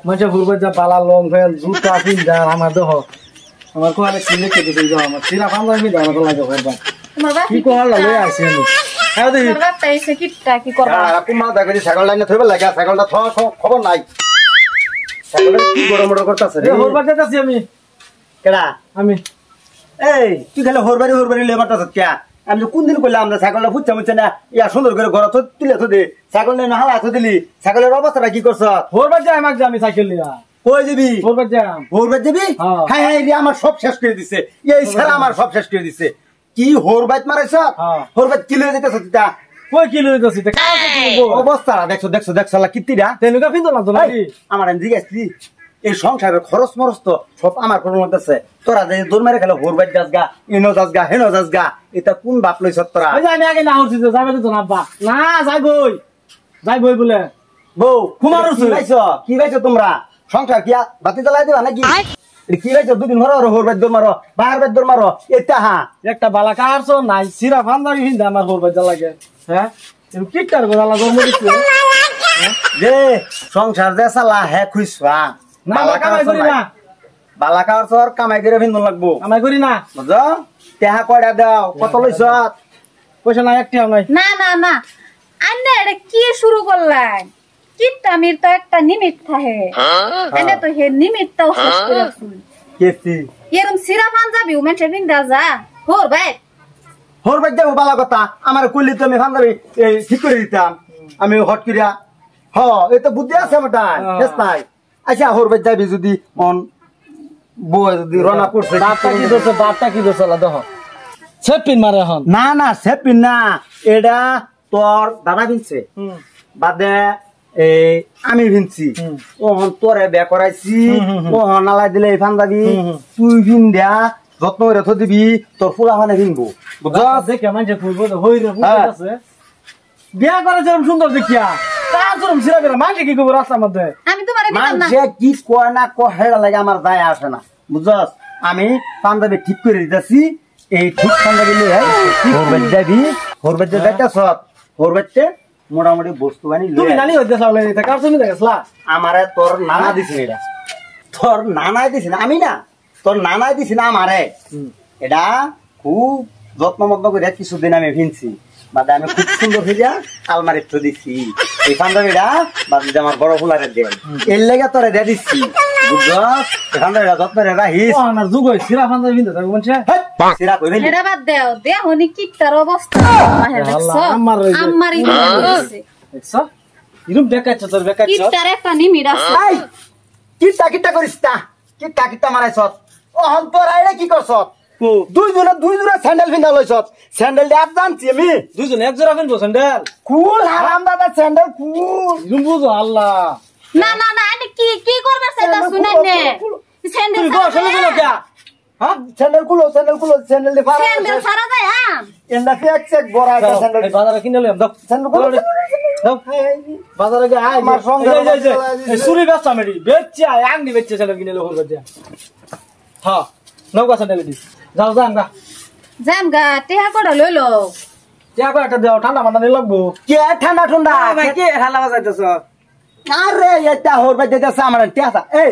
মানে ঘুরবে যা পালা লং ফেল জুতা পিন্দা আমার দেহ আমার কোয়ালে কিনে কেটে দিই আমার সিরা পাঞ্জাবি পিন্দা আমার লাগে ঘরবা কি কোয়াল লয়ে আইছি আমি হ্যাঁ দেখি করবা তাইছে কিটা কি করবা আর কুমা দেখি সাইকেল লাইনে থইবে লাগা সাইকেলটা খবর নাই সাইকেল কি বড় বড় করতেছে রে ঘরবা যেতাছি আমি কেডা আমি এই তুই খালি হরবারি লেবারটাছ কি আমি তো কোন দিন কইলাম না সাইকেলটা ফুচ্ছা মুচ্ছা না ইয়া সুন্দর করে ঘর তো তুলে তো দে সাইকেল না হালা তো দিলি সাইকেলের অবস্থাটা কি করছ ঘরবা যাই আমাক আমি সাইকেল নিয়া কই দিবি ঘরবা যাই হরবার দিবি হাই হাই রে আমার সব শেষ করে দিছে এই শালা আমার সব শেষ করে দিছে কি হরবাইত মারাইছ হরবাইত কি লয়ে যাইতাছ তুই কই কি লই যাচ্ছি তা অবস্থা দেখছো কিত্তিরা তেনুকা পিন্দো না তো নাকি আমার জিজ্ঞাসি এই সংসারের খরচ মরচ তো সব আমার কোনো মধ্যে আছে তোরা যে দৌড় মেরে খেলো ভোর বাড়ি যাস গা ইনো যাস গা হেনো যাস গা এটা কোন বাপ লইছ তোরা আমি আগে না হচ্ছি যাবে তো আব্বা না যাই বই বলে বউ কি পাইছো তোমরা সংসার কি বাতি জ্বালাই দিবা নাকি কি পাইছো দুদিন হরো হোর বাড়ি দৌড় মারো বাহার বাড়ি দৌড় মারো এটা একটা বালা কারছো নাই সিরা পাঞ্জাবি পিন্দা আমার হোর বাড়ি লাগে হ্যাঁ কিটার গোলা গরম দিচ্ছে যে সংসার যে চালা হে খুইছা না কামাই করি না বালা কার সর কামাই করে ভিন্ন লাগবো কামাই করি না বুঝছো তেহা কয়টা দাও কত লইছ পয়সা নাই একটিও নাই না না না আন্নে এটা কি শুরু করলাই কিটামির তো একটা নিমিত থাকে এনে তো হে নিমিতটাও শেষ করে রাখছি কেসি এরম সিরা পাঞ্জাবি উমেন বিন্দা যা হোর ভাই হোর বাড়ি যাবো বালা কথা আমার কইলি তো আমি পাঞ্জাবি ঠিক করে দিতাম আমি হট করিয়া এ তো বুদ্ধি আছে আমার নাই আচ্ছা হোর বাড়ি যাবি যদি মন বউ যদি রনা করছে বাপটা কি দোষ দেখো সেপিন মারে এখন না সেপিন না এটা তোর দাদা কিনছে বাদে আমি ভিনছি ওহন তোরে বে করাইছি ওহন নালাই দিলে এই পাঞ্জাবি তুই ভিন দেয়া যত্ন করে থ দিবি তোর ফুলা মানে ভিনবো দেখে মানুষে খুঁজবো হইরে বিয়া করে যেরকম সুন্দর দেখিয়া তার যেরকম ছিলা বেরা মানুষে কি করবো রাস্তার মধ্যে আমি তোমারে দিতাম না মানুষে কি কয় না হেড়া লাগে আমার দায় আসে না বুঝছস আমি পাঞ্জাবি ঠিক করে দিতেছি এই ঠিক পাঞ্জাবি নিয়ে হরবাদ যাবি হরবাদ যাইতে সব হরবাদতে মোটামুটি বস্তু বানি তুমি নানি হইতে চাও লাগে কার তুমি দেখছলা আমারে তোর নানা দিছিস এটা তোর নানাই দিছিস না আমি না তোর নানাই দিছিস না আমারে এটা খুব যত্ন মত্ন করে কিছুদিন আমি ভিনছি বাদে আমি খুব সুন্দর হইয়া আলমারিত তো দিছি এই পাঞ্জাবিটা বাদে আমার বড় ফুলারে দেন এর লেগে তোরে দিয়ে দিচ্ছি বুঝছস এই পাঞ্জাবিটা যত্ন রে রাখিস আমার যুগ হই সিরা পাঞ্জাবি পিনতে থাকো বলছে সিরা কইবে এটা বাদ দেও দেহনি কিটার অবস্থা দেখছো আমারই দিছে দেখছো ইরুম দেখাচ্ছ তোর দেখাচ্ছ কিটার একটা নিমিত আছে এই কিটা করিস তা কিটা মারাইছ ওহন তোর আইরে কি করছ দুই জোড়া স্যান্ডেল পিন্ধা লইছত স্যান্ডেল দিয়ে জানছি আমি দুইজন এক জোড়া কিনবো স্যান্ডেল কুল হারাম দাদা স্যান্ডেল কুল ইরুম বুঝো আল্লাহ না না না আমি কি করবা সেটা শুনাই নে স্যান্ডেল তুমি গো শুনো শুনো কে হ্যাঁ স্যান্ডেল কুলো স্যান্ডেল দিয়ে ফারা স্যান্ডেল সারা যায় হ্যাঁ এন্ডা ফেক বড় একটা স্যান্ডেল বাজারে কিনে লইম দাও স্যান্ডেল কুলো দাও বাজারে গে আয় আমার সঙ্গে সুরি ব্যস্ত আমি বেচছে আংনি বেচছে স্যান্ডেল কিনে লই হল হ্যাঁ নৌকা স্যান্ডেল দি যাও জামগা টেহা কড়া লইলো টেহা একটা দাও ঠান্ডা মাথা নিয়ে লাগবো কে ঠান্ডা ভাই কে হালা বাজাইতেছ আরে এটা হরবে যেতেছে আমার টেহা এই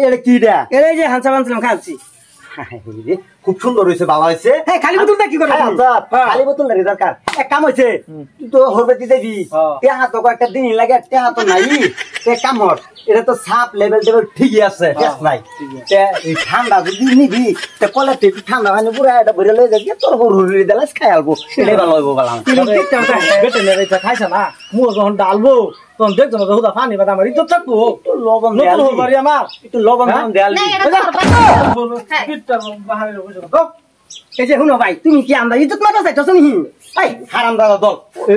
এটা কি রে এই যে হাঁসা বানছিলাম খাচ্ছি খুব সুন্দর হয়েছে ভালো হয়েছে খালি বোতলটা কি করে খালি বোতল নাকি দরকার এক কাম হয়েছে তুই তো হরবে দিতে দিবি টেহা তো একটা দিন লাগে টেহা তো নাই এক কাম হর এটা তো সাপ লেভেল ঠিকই আছে নাই এই ঠান্ডা যদি নিবি কলে একটু ঠান্ডা হয় পুরো এটা ভরে লয়ে যাবি তোর হরি দিলে খাই আলবো সেটাই ভালো হইব বললাম বেটে নেড়ে খাইছে না মুখ যখন ডালবো তখন দেখছো না হুদা পানি বাদ আমার ইজ্জত থাকবো লবণ আমার একটু লবণ দেয়াল এই যে শুনো ভাই তুমি কি আমরা ইজ্জত মাথা চাইছো নি এই হারাম দাদা দল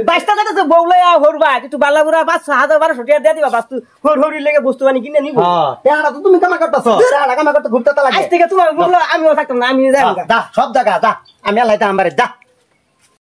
22টা যাইতেছে বউলে হরবা একটু বালা বুড়া 5,000-1200 টাকা দিয়ে দিবা বাস্তু হরি লেগে বস্তু বানি কিনে নিব টাকা তো তুমি কামা করতেছো টাকা কামা করতে ঘুরতে লাগে আজ থেকে তোমার বললো আমিও থাকতাম না আমি যাই সব জায়গা যা আমি আল্লাহ আমারে যা